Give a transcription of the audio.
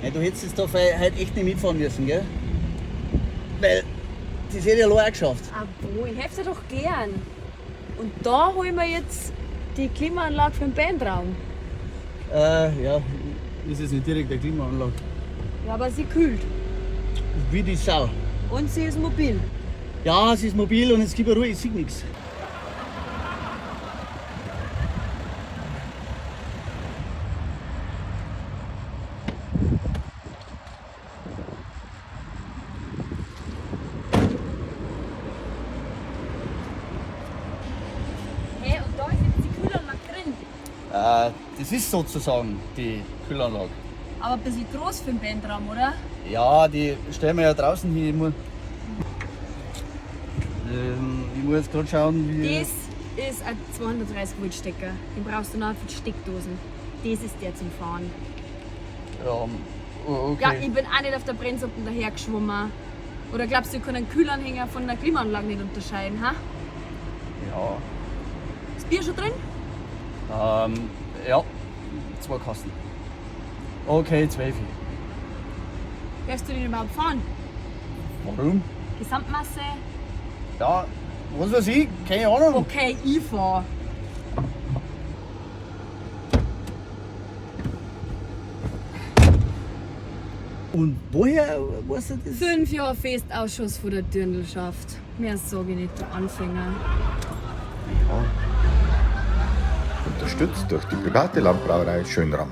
Ja, du hättest jetzt da heute echt nicht mitfahren müssen, gell? Weil das hätte ich allein geschafft. Aber ich helfe dir doch gern. Und da holen wir jetzt die Klimaanlage für den Bandraum. Ja, ist jetzt nicht direkt eine Klimaanlage. Ja, aber sie kühlt. Wie die Sau. Und sie ist mobil. Ja, sie ist mobil und es gibt eine Ruhe, ich sehe nichts. Hey, und da ist jetzt die Kühlanlage drin. Das ist sozusagen die Kühlanlage. Aber ein bisschen groß für den Bandraum, oder? Ja, die stellen wir ja draußen hin. Ich muss jetzt gerade schauen, wie. Das ist ein 230 Volt Stecker. Den brauchst du nachher für die Steckdosen. Das ist der zum Fahren. Ja, okay. Ja, ich bin auch nicht auf der Brennsuppe dahergeschwommen. Oder glaubst du, ich kann einen Kühlanhänger von einer Klimaanlage nicht unterscheiden? Ha? Ja. Ist Bier schon drin? Ja, 2 Kasten. Okay, 12. Darfst du den überhaupt fahren? Warum? Gesamtmasse? Ja, was weiß ich, keine Ahnung. Okay, ich fahr. Und woher weißt du das? 5 Jahre Festausschuss von der Dirndlschaft. Mehr sage ich nicht, der Anfänger. Unterstützt durch die private Landbrauerei Schönram.